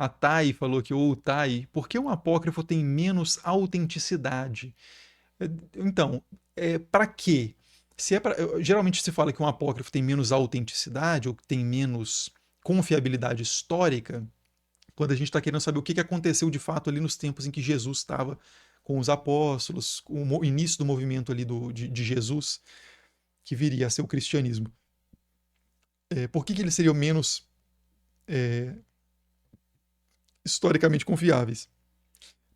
a Thay falou que, ou Thay, por que um apócrifo tem menos autenticidade? Então, para quê? Se é pra, geralmente se fala que um apócrifo tem menos autenticidade ou que tem menos confiabilidade histórica quando a gente está querendo saber o que aconteceu de fato ali nos tempos em que Jesus estava com os apóstolos, com o início do movimento ali de Jesus, que viria a ser o cristianismo. Por que eles seriam menos é, historicamente confiáveis?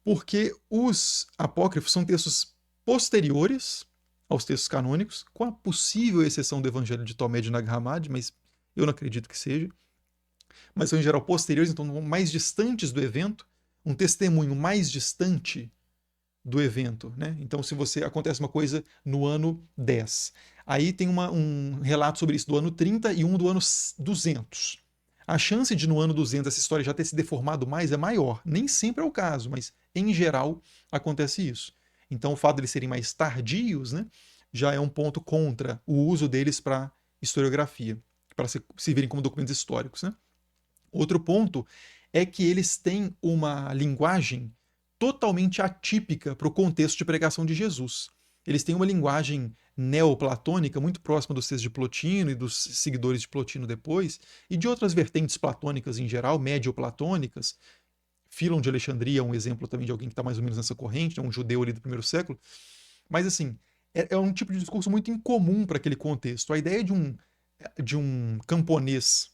Porque os apócrifos são textos posteriores aos textos canônicos, com a possível exceção do Evangelho de Tomé de Nag Hammadi, mas eu não acredito que seja. Mas são em geral posteriores, então mais distantes do evento, um testemunho mais distante do evento, né? Então, se você acontece uma coisa no ano 10, aí tem um relato sobre isso do ano 30 e um do ano 200. A chance de no ano 200 essa história já ter se deformado mais é maior. Nem sempre é o caso, mas em geral acontece isso. Então, o fato de eles serem mais tardios, né, já é um ponto contra o uso deles para historiografia, para se virem como documentos históricos, né? Outro ponto é que eles têm uma linguagem totalmente atípica para o contexto de pregação de Jesus. Eles têm uma linguagem neoplatônica muito próxima dos textos de Plotino e dos seguidores de Plotino depois, e de outras vertentes platônicas em geral, médio-platônicas. Filon de Alexandria é um exemplo também de alguém que está mais ou menos nessa corrente, né, um judeu ali do primeiro século. Mas assim, é um tipo de discurso muito incomum para aquele contexto. A ideia de um camponês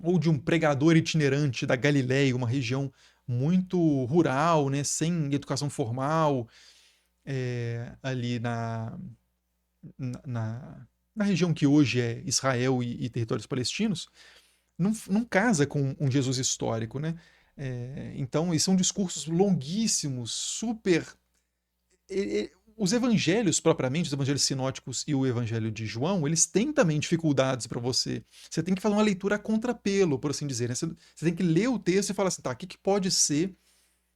ou de um pregador itinerante da Galileia, uma região muito rural, né, sem educação formal, ali na, na região que hoje é Israel e territórios palestinos, não casa com um Jesus histórico, né? Então, e são discursos longuíssimos, super os evangelhos propriamente, os evangelhos sinóticos e o evangelho de João, eles têm também dificuldades para você. Você tem que fazer uma leitura a contrapelo, por assim dizer. Né? Você tem que ler o texto e falar assim, tá, o que pode ser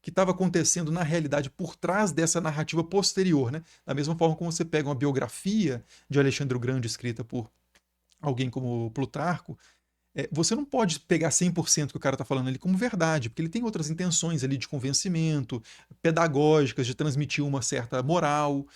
que estava acontecendo na realidade por trás dessa narrativa posterior, né? Da mesma forma como você pega uma biografia de Alexandre o Grande escrita por alguém como Plutarco, você não pode pegar 100% que o cara está falando ali como verdade, porque ele tem outras intenções ali de convencimento, pedagógicas, de transmitir uma certa moral.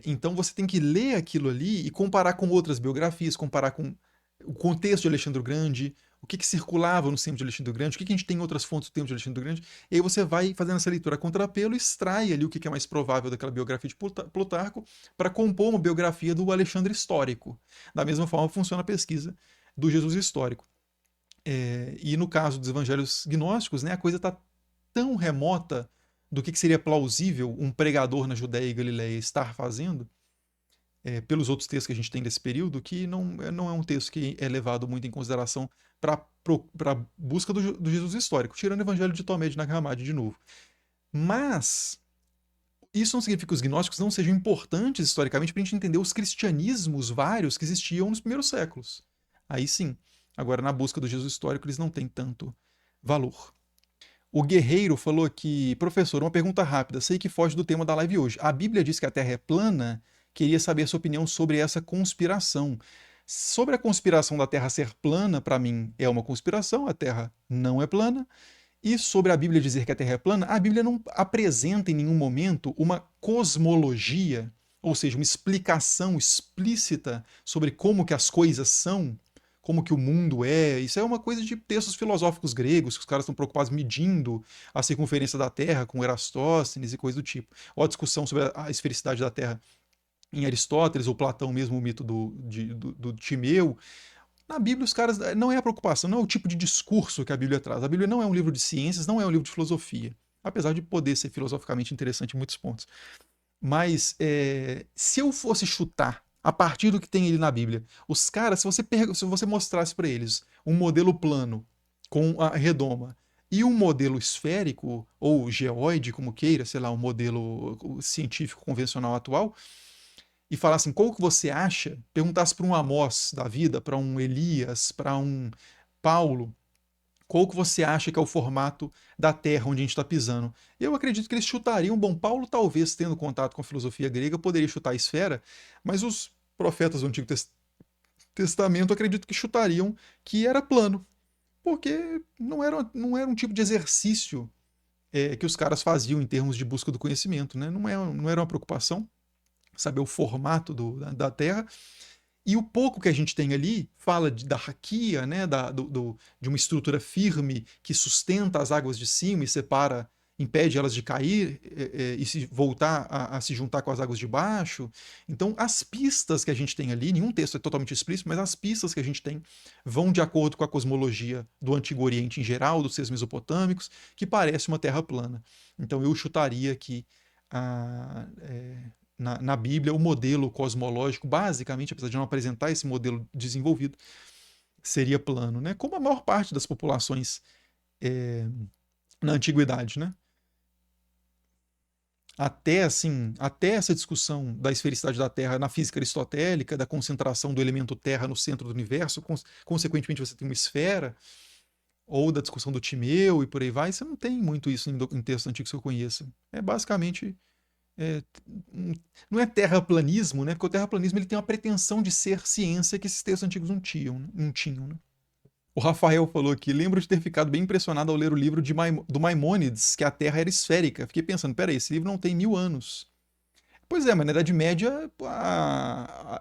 Então você tem que ler aquilo ali e comparar com outras biografias, comparar com o contexto de Alexandre o Grande, o que circulava no tempo de Alexandre o Grande, o que a gente tem em outras fontes do tempo de Alexandre o Grande, e aí você vai fazendo essa leitura a contrapelo e extrai ali o que é mais provável daquela biografia de Plutarco para compor uma biografia do Alexandre histórico. Da mesma forma funciona a pesquisa do Jesus histórico. E no caso dos evangelhos gnósticos, né, a coisa está tão remota do que seria plausível um pregador na Judéia e Galileia estar fazendo, pelos outros textos que a gente tem desse período, que não é um texto que é levado muito em consideração para a busca do Jesus histórico, tirando o evangelho de Tomé de Nag Hammadi de novo. Mas isso não significa que os gnósticos não sejam importantes historicamente para a gente entender os cristianismos vários que existiam nos primeiros séculos. Aí sim. Agora, na busca do Jesus histórico, eles não têm tanto valor. O Guerreiro falou aqui, professor, uma pergunta rápida, sei que foge do tema da live hoje. A Bíblia diz que a Terra é plana? Queria saber a sua opinião sobre essa conspiração. Sobre a conspiração da Terra ser plana, para mim é uma conspiração, a Terra não é plana. E sobre a Bíblia dizer que a Terra é plana, a Bíblia não apresenta em nenhum momento uma cosmologia, ou seja, uma explicação explícita sobre como que as coisas são, como que o mundo é. Isso é uma coisa de textos filosóficos gregos, que os caras estão preocupados medindo a circunferência da Terra com Erastóstenes e coisa do tipo. Ou a discussão sobre a esfericidade da Terra em Aristóteles, ou Platão mesmo, o mito do Timeu. Na Bíblia, os caras. Não é a preocupação, não é o tipo de discurso que a Bíblia traz. A Bíblia não é um livro de ciências, não é um livro de filosofia. Apesar de poder ser filosoficamente interessante em muitos pontos. Mas se eu fosse chutar a partir do que tem ali na Bíblia, os caras, se você mostrasse para eles um modelo plano com a redoma e um modelo esférico, ou geoide, como queira, sei lá, um modelo científico convencional atual, e falassem qual que você acha, perguntasse para um Amós da vida, para um Elias, para um Paulo, qual que você acha que é o formato da Terra onde a gente está pisando? Eu acredito que eles chutariam. Bom, Paulo, talvez tendo contato com a filosofia grega, poderia chutar a esfera, mas os profetas do Antigo Testamento acredito que chutariam que era plano. porque não era um tipo de exercício que os caras faziam em termos de busca do conhecimento, né? Não era uma preocupação saber o formato da Terra. E o pouco que a gente tem ali fala da raquia, né, de uma estrutura firme que sustenta as águas de cima e separa, impede elas de cair e se voltar a se juntar com as águas de baixo. Então, as pistas que a gente tem ali, nenhum texto é totalmente explícito, mas as pistas que a gente tem vão de acordo com a cosmologia do Antigo Oriente em geral, dos seus mesopotâmicos, que parece uma terra plana. Então, eu chutaria que a, na Bíblia, o modelo cosmológico, basicamente, apesar de não apresentar esse modelo desenvolvido, seria plano, né? Como a maior parte das populações é, na antiguidade, né? Até assim, até essa discussão da esfericidade da Terra na física aristotélica, da concentração do elemento Terra no centro do universo, consequentemente você tem uma esfera, ou da discussão do Timeu e por aí vai, você não tem muito isso em textos antigos que eu conheça. É basicamente é, não é terraplanismo, né? Porque o terraplanismo ele tem uma pretensão de ser ciência que esses textos antigos não tinham, né? O Rafael falou aqui, lembro de ter ficado bem impressionado ao ler o livro do Maimônides, que a Terra era esférica. Fiquei pensando, peraí, esse livro não tem 1000 anos. Pois é, mas na Idade Média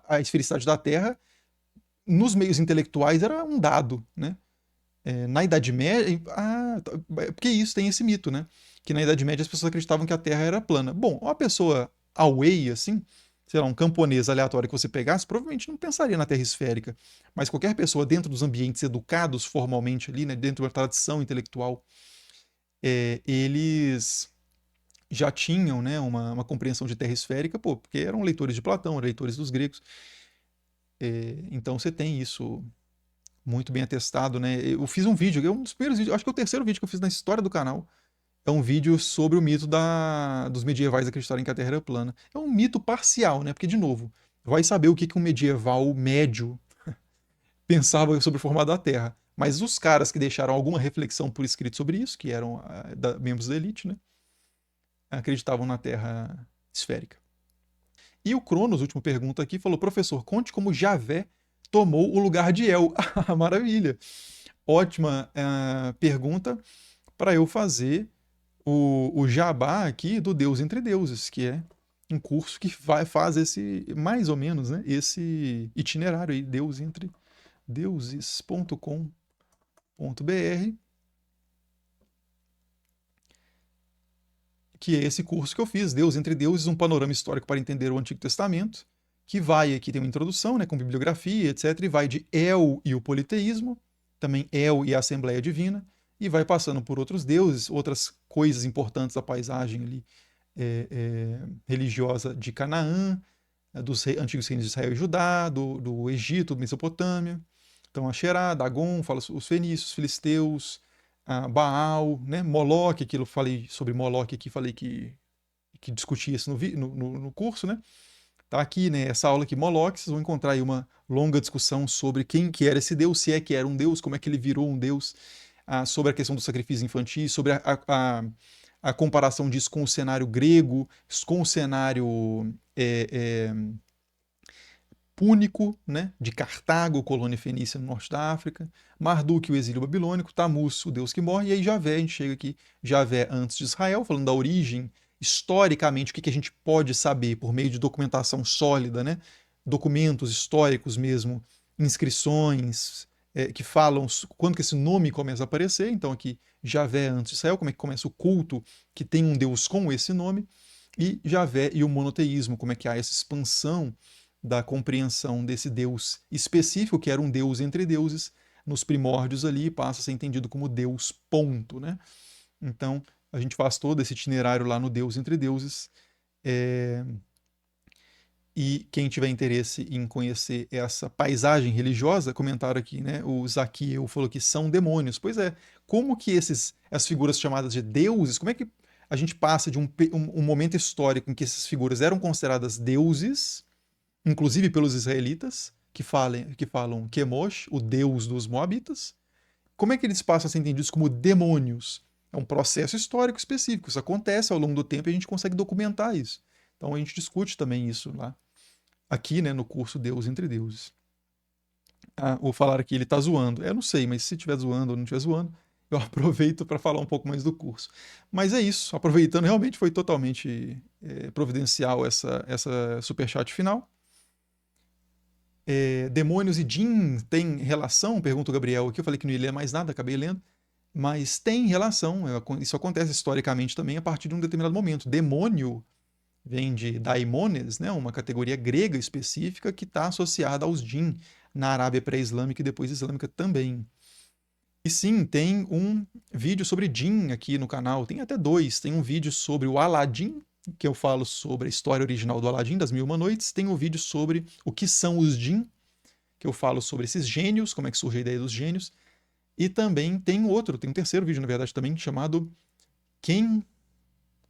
a esfericidade da Terra, nos meios intelectuais, era um dado, né? Na Idade Média. Porque isso tem esse mito, né? Que na Idade Média as pessoas acreditavam que a Terra era plana. Bom, uma pessoa away, assim, sei lá, um camponês aleatório que você pegasse, provavelmente não pensaria na Terra esférica. Mas qualquer pessoa dentro dos ambientes educados formalmente ali, né, dentro da tradição intelectual, eles já tinham, né, uma compreensão de Terra esférica, pô, porque eram leitores de Platão, leitores dos gregos. Então você tem isso muito bem atestado, né? Eu fiz um vídeo, é um dos primeiros vídeos, acho que é o terceiro vídeo que eu fiz na história do canal. É um vídeo sobre o mito dos medievais acreditarem que a Terra era plana. É um mito parcial, né? Porque, de novo, vai saber o que um medieval médio pensava sobre o formato da Terra. Mas os caras que deixaram alguma reflexão por escrito sobre isso, que eram membros da elite, né? Acreditavam na Terra esférica. E o Cronos, última pergunta aqui, falou: professor, conte como Javé tomou o lugar de El. Maravilha! Ótima pergunta para eu fazer o jabá aqui do Deus Entre Deuses, que é um curso que faz esse, mais ou menos, né, esse itinerário aí, deusentredeuses.com.br, que é esse curso que eu fiz, Deus Entre Deuses, um panorama histórico para entender o Antigo Testamento, que vai, aqui tem uma introdução, né, com bibliografia, etc., e vai de El e o politeísmo, também El e a Assembleia Divina, e vai passando por outros deuses, outras coisas importantes da paisagem ali, religiosa de Canaã, dos antigos reinos de Israel e Judá, do Egito, Mesopotâmia. Então, Axerá, Dagon, fala os fenícios, filisteus, Baal, né? Moloque, aquilo falei sobre Moloque aqui, falei que discuti isso no curso, né? Tá aqui, né? Essa aula aqui, Moloque, vocês vão encontrar aí uma longa discussão sobre quem que era esse deus, se é que era um deus, como é que ele virou um deus, sobre a questão dos sacrifícios infantis, sobre a comparação disso com o cenário grego, com o cenário púnico, né, de Cartago, colônia fenícia no norte da África, Marduk, o exílio babilônico, Tammuz, o deus que morre, e aí Javé, a gente chega aqui, Javé antes de Israel, falando da origem, historicamente, o que a gente pode saber por meio de documentação sólida, né, documentos históricos mesmo, inscrições, que falam quando que esse nome começa a aparecer, então aqui Javé antes de Israel, como é que começa o culto que tem um deus com esse nome, e Javé e o monoteísmo, como é que há essa expansão da compreensão desse Deus específico, que era um Deus entre deuses, nos primórdios ali, passa a ser entendido como Deus, ponto, né? Então, a gente faz todo esse itinerário lá no Deus entre deuses. E quem tiver interesse em conhecer essa paisagem religiosa, comentaram aqui, né? O Zaqueu falou que são demônios. Pois é, como que essas figuras chamadas de deuses, como é que a gente passa de um momento histórico em que essas figuras eram consideradas deuses, inclusive pelos israelitas, que falam Chemosh, o deus dos moabitas. Como é que eles passam a ser entendidos como demônios? É um processo histórico específico. Isso acontece ao longo do tempo e a gente consegue documentar isso. Então a gente discute também isso lá, aqui, né, no curso Deus Entre Deuses. ou falar que ele tá zoando. Eu não sei, mas se estiver zoando ou não estiver zoando, eu aproveito para falar um pouco mais do curso. Mas é isso, aproveitando, realmente foi totalmente providencial essa superchat final. Demônios e Jin têm relação? Pergunta o Gabriel aqui. Eu falei que não ia ler mais nada, acabei lendo. Mas tem relação, isso acontece historicamente também a partir de um determinado momento. Demônio vem de daimones, né, uma categoria grega específica que está associada aos jin na Arábia pré-islâmica e depois islâmica também. E sim, tem um vídeo sobre jin aqui no canal, tem até dois. Tem um vídeo sobre o Aladdin, que eu falo sobre a história original do Aladdin, das Mil e Uma Noites. Tem um vídeo sobre o que são os jin, que eu falo sobre esses gênios, como é que surge a ideia dos gênios. E também tem um terceiro vídeo, na verdade, também, chamado Quem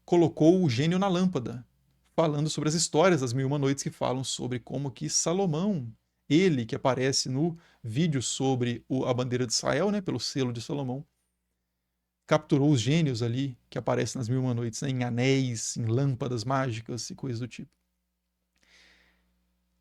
Colocou o Gênio na Lâmpada, falando sobre as histórias das Mil e Uma Noites, que falam sobre como que Salomão, ele que aparece no vídeo sobre a bandeira de Israel, né, pelo selo de Salomão, capturou os gênios ali que aparecem nas Mil e Uma Noites, né, em anéis, em lâmpadas mágicas e coisas do tipo.